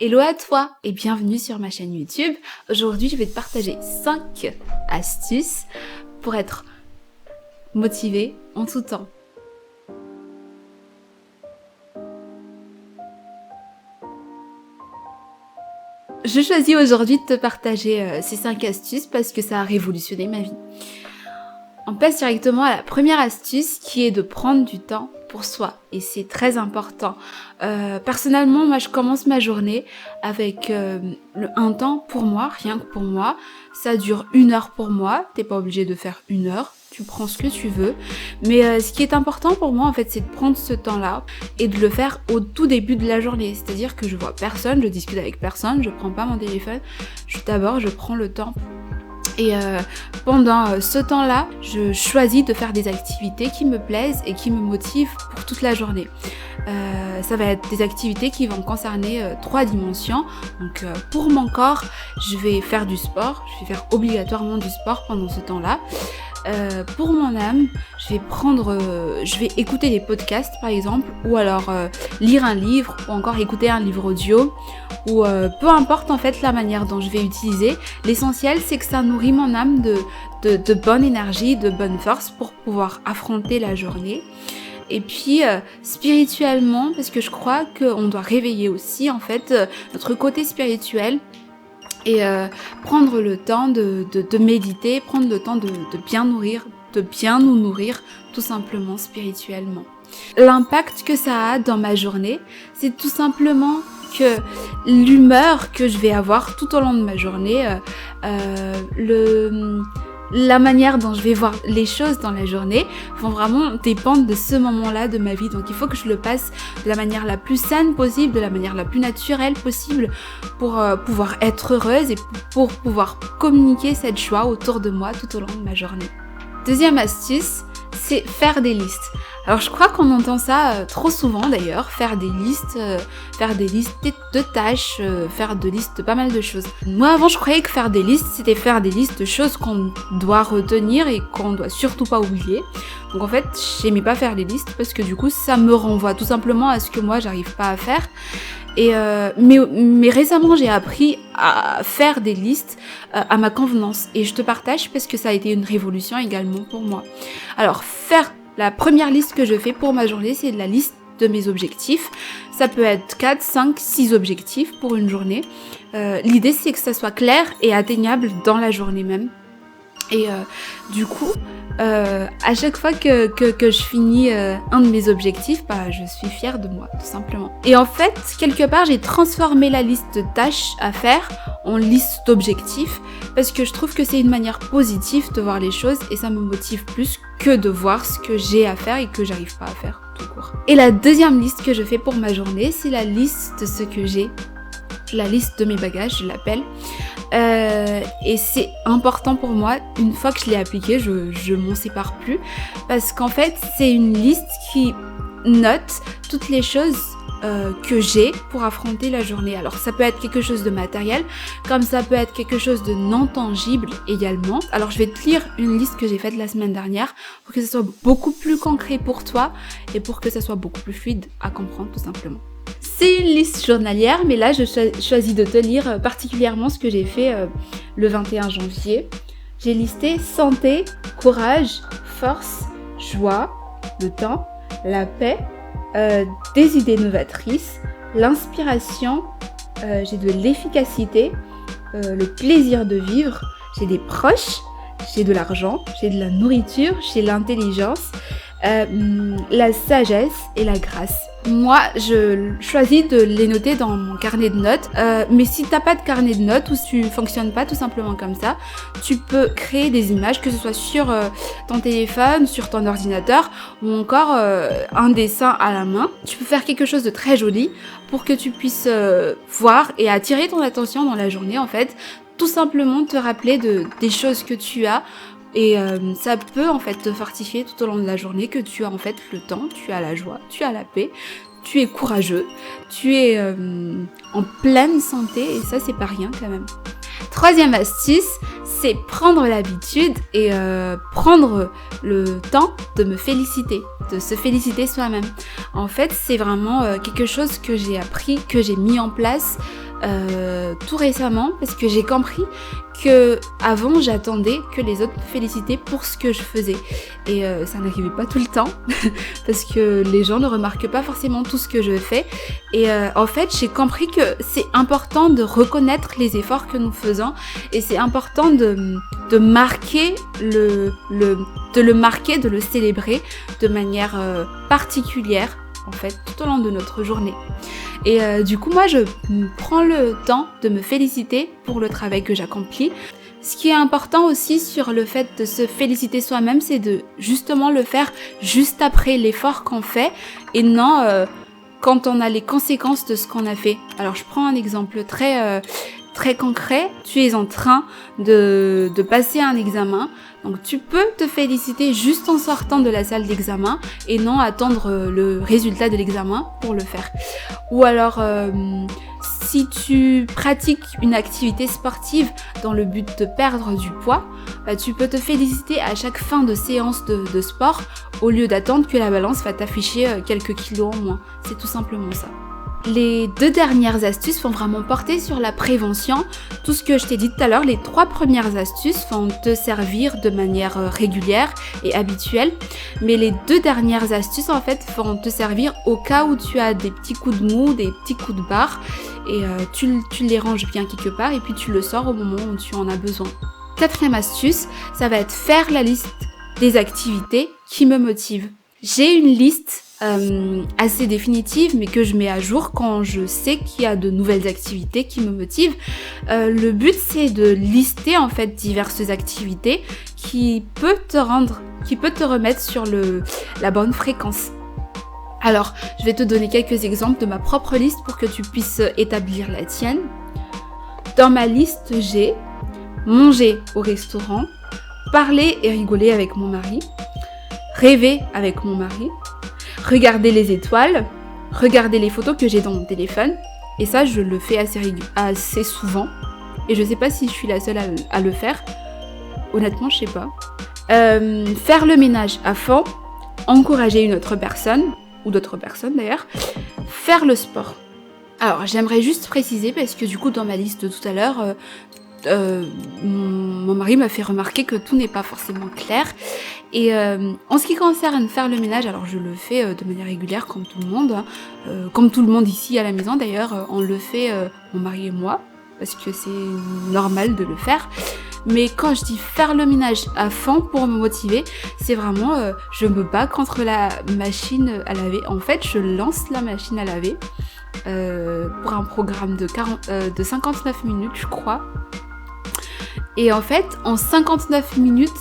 Hello à toi et bienvenue sur ma chaîne YouTube. Aujourd'hui, je vais te partager 5 astuces pour être motivé en tout temps. Je choisis aujourd'hui de te partager ces 5 astuces parce que ça a révolutionné ma vie. On passe directement à la première astuce qui est de prendre du temps pour soi et c'est très important. Personnellement, moi je commence ma journée avec un temps pour moi, rien que pour moi. Ça dure 1 heure pour moi, t'es pas obligé de faire 1 heure, tu prends ce que tu veux. Mais ce qui est important pour moi en fait, c'est de prendre ce temps-là et de le faire au tout début de la journée. C'est-à-dire que je vois personne, je discute avec personne, je prends pas mon téléphone. D'abord, je prends le temps. Et pendant ce temps-là, je choisis de faire des activités qui me plaisent et qui me motivent pour toute la journée. Ça va être des activités qui vont concerner 3 dimensions. Donc pour mon corps, je vais faire du sport, je vais faire obligatoirement du sport pendant ce temps-là. Pour mon âme, je vais écouter des podcasts par exemple, ou alors lire un livre, ou encore écouter un livre audio, ou peu importe en fait la manière dont je vais utiliser. L'essentiel c'est que ça nourrit mon âme de bonne énergie, de bonne force pour pouvoir affronter la journée. Et puis spirituellement, parce que je crois qu'on doit réveiller aussi en fait notre côté spirituel. Et prendre le temps de méditer, prendre le temps de bien nous nourrir tout simplement spirituellement. L'impact que ça a dans ma journée, c'est tout simplement que l'humeur que je vais avoir tout au long de ma journée, la manière dont je vais voir les choses dans la journée vont vraiment dépendre de ce moment-là de ma vie. Donc il faut que je le passe de la manière la plus saine possible, de la manière la plus naturelle possible pour pouvoir être heureuse et pour pouvoir communiquer cette joie autour de moi tout au long de ma journée. Deuxième astuce, c'est faire des listes. Alors je crois qu'on entend ça trop souvent d'ailleurs, faire des listes de tâches, faire des listes de pas mal de choses. Moi avant je croyais que faire des listes, c'était faire des listes de choses qu'on doit retenir et qu'on doit surtout pas oublier. Donc en fait j'aimais pas faire les listes parce que du coup ça me renvoie tout simplement à ce que moi j'arrive pas à faire. Et mais récemment j'ai appris à faire des listes à ma convenance et je te partage parce que ça a été une révolution également pour moi. Alors la première liste que je fais pour ma journée, c'est la liste de mes objectifs. Ça peut être 4, 5, 6 objectifs pour une journée. L'idée, c'est que ça soit clair et atteignable dans la journée même. Et du coup, à chaque fois que je finis un de mes objectifs, je suis fière de moi, tout simplement. Et en fait, quelque part, j'ai transformé la liste de tâches à faire en liste d'objectifs parce que je trouve que c'est une manière positive de voir les choses et ça me motive plus que de voir ce que j'ai à faire et que j'arrive pas à faire tout court. Et la deuxième liste que je fais pour ma journée, c'est la liste de ce que j'ai. La liste de mes bagages, je l'appelle. Et c'est important pour moi, une fois que je l'ai appliquée, je m'en sépare plus. Parce qu'en fait, c'est une liste qui note toutes les choses que j'ai pour affronter la journée. Alors ça peut être quelque chose de matériel, comme ça peut être quelque chose de non tangible également. Alors je vais te lire une liste que j'ai faite la semaine dernière pour que ça soit beaucoup plus concret pour toi et pour que ça soit beaucoup plus fluide à comprendre tout simplement. C'est une liste journalière, mais là je choisis de te lire particulièrement ce que j'ai fait le 21 janvier. J'ai listé santé, courage, force, joie, le temps, la paix, des idées novatrices, l'inspiration, j'ai de l'efficacité, le plaisir de vivre, j'ai des proches, j'ai de l'argent, j'ai de la nourriture, j'ai l'intelligence, la sagesse et la grâce. Moi, je choisis de les noter dans mon carnet de notes, mais si t'as pas de carnet de notes ou si tu fonctionnes pas tout simplement comme ça, tu peux créer des images, que ce soit sur ton téléphone, sur ton ordinateur ou encore un dessin à la main. Tu peux faire quelque chose de très joli pour que tu puisses voir et attirer ton attention dans la journée en fait, tout simplement te rappeler des choses que tu as. Et ça peut en fait te fortifier tout au long de la journée que tu as en fait le temps, tu as la joie, tu as la paix, tu es courageux, tu es en pleine santé et ça c'est pas rien quand même. Troisième astuce, c'est prendre l'habitude et prendre le temps de me féliciter, de se féliciter soi-même. En fait, c'est vraiment quelque chose que j'ai appris, que j'ai mis en place tout récemment parce que j'ai compris que avant j'attendais que les autres me félicitaient pour ce que je faisais et ça n'arrivait pas tout le temps parce que les gens ne remarquent pas forcément tout ce que je fais et en fait j'ai compris que c'est important de reconnaître les efforts que nous faisons et c'est important de marquer de le marquer, de le célébrer de manière particulière en fait tout au long de notre journée. Et du coup, moi, je prends le temps de me féliciter pour le travail que j'accomplis. Ce qui est important aussi sur le fait de se féliciter soi-même, c'est de justement le faire juste après l'effort qu'on fait et non quand on a les conséquences de ce qu'on a fait. Alors, je prends un exemple très concret. Tu es en train de passer un examen. Donc tu peux te féliciter juste en sortant de la salle d'examen et non attendre le résultat de l'examen pour le faire. Ou alors si tu pratiques une activité sportive dans le but de perdre du poids, tu peux te féliciter à chaque fin de séance de sport au lieu d'attendre que la balance va t'afficher quelques kilos en moins. C'est tout simplement ça. Les 2 dernières astuces vont vraiment porter sur la prévention. Tout ce que je t'ai dit tout à l'heure, les 3 premières astuces vont te servir de manière régulière et habituelle. Mais les 2 dernières astuces, en fait, vont te servir au cas où tu as des petits coups de mou, des petits coups de barre. Et tu les ranges bien quelque part et puis tu le sors au moment où tu en as besoin. 4e astuce, ça va être faire la liste des activités qui me motivent. J'ai une liste assez définitive mais que je mets à jour quand je sais qu'il y a de nouvelles activités qui me motivent. Le but c'est de lister en fait diverses activités qui peut te remettre sur la bonne fréquence. Alors, je vais te donner quelques exemples de ma propre liste pour que tu puisses établir la tienne. Dans ma liste, j'ai manger au restaurant, parler et rigoler avec mon mari, rêver avec mon mari, regarder les étoiles, regarder les photos que j'ai dans mon téléphone. Et ça, je le fais assez souvent. Et je sais pas si je suis la seule à le faire. Honnêtement, je sais pas. Faire le ménage à fond, encourager une autre personne, ou d'autres personnes d'ailleurs, faire le sport. Alors, j'aimerais juste préciser, parce que du coup, dans ma liste de tout à l'heure, mon mari m'a fait remarquer que tout n'est pas forcément clair. Et en ce qui concerne faire le ménage, alors je le fais de manière régulière comme tout le monde, comme tout le monde ici à la maison d'ailleurs, on le fait mon mari et moi, parce que c'est normal de le faire. Mais quand je dis faire le ménage à fond pour me motiver, c'est vraiment je me bats contre la machine à laver. En fait, je lance la machine à laver pour un programme de 59 minutes, je crois. Et en fait, en 59 minutes,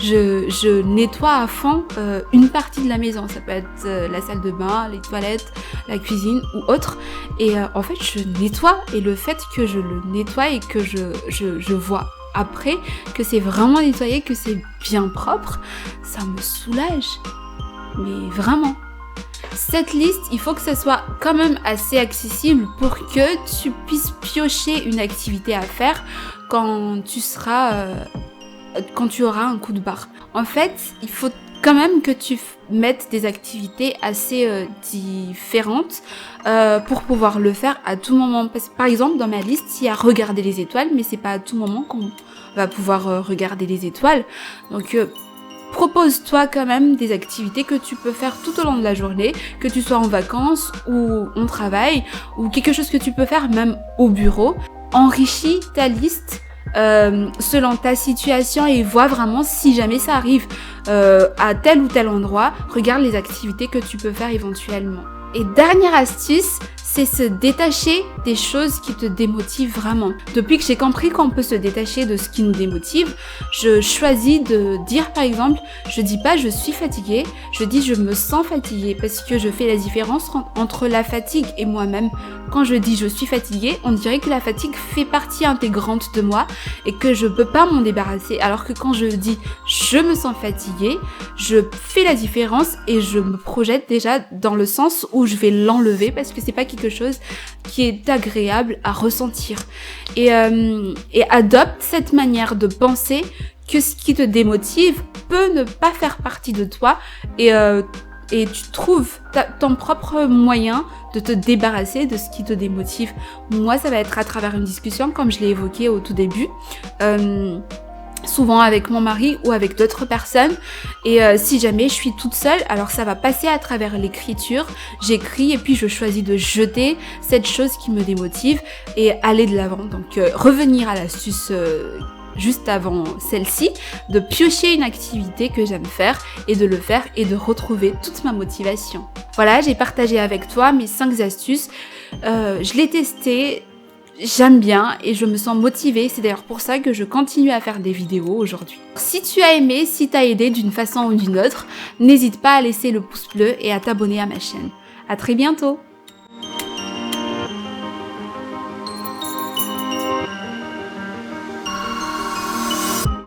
je nettoie à fond une partie de la maison. Ça peut être la salle de bain, les toilettes, la cuisine ou autre. Et en fait, je nettoie. Et le fait que je le nettoie et que je vois après que c'est vraiment nettoyé, que c'est bien propre, ça me soulage. Mais vraiment. Cette liste, il faut que ça soit quand même assez accessible pour que tu puisses piocher une activité à faire quand tu auras un coup de barre. En fait, il faut quand même que tu mettes des activités assez différentes pour pouvoir le faire à tout moment. Parce que, par exemple, dans ma liste, il y a regarder les étoiles, mais c'est pas à tout moment qu'on va pouvoir regarder les étoiles. Donc, propose-toi quand même des activités que tu peux faire tout au long de la journée, que tu sois en vacances ou en travail, ou quelque chose que tu peux faire même au bureau. Enrichis ta liste selon ta situation et vois vraiment si jamais ça arrive à tel ou tel endroit, regarde les activités que tu peux faire éventuellement. Et dernière astuce, c'est se détacher des choses qui te démotivent vraiment. Depuis que j'ai compris qu'on peut se détacher de ce qui nous démotive, je choisis de dire par exemple, je dis pas je suis fatiguée, je dis je me sens fatiguée parce que je fais la différence entre la fatigue et moi-même. Quand je dis je suis fatiguée, on dirait que la fatigue fait partie intégrante de moi et que je peux pas m'en débarrasser. Alors que quand je dis je me sens fatiguée, je fais la différence et je me projette déjà dans le sens où je vais l'enlever parce que c'est pas quelque chose qui est agréable à ressentir. Et adopte cette manière de penser que ce qui te démotive peut ne pas faire partie de toi et et tu trouves ton propre moyen de te débarrasser de ce qui te démotive. Moi, ça va être à travers une discussion, comme je l'ai évoqué au tout début, souvent avec mon mari ou avec d'autres personnes. Et si jamais je suis toute seule, alors ça va passer à travers l'écriture. J'écris et puis je choisis de jeter cette chose qui me démotive et aller de l'avant. Donc revenir à l'astuce juste avant celle-ci, de piocher une activité que j'aime faire et de le faire et de retrouver toute ma motivation. Voilà, j'ai partagé avec toi mes 5 astuces. Je l'ai testé. J'aime bien et je me sens motivée, c'est d'ailleurs pour ça que je continue à faire des vidéos aujourd'hui. Si tu as aimé, si t'as aidé d'une façon ou d'une autre, n'hésite pas à laisser le pouce bleu et à t'abonner à ma chaîne. À très bientôt!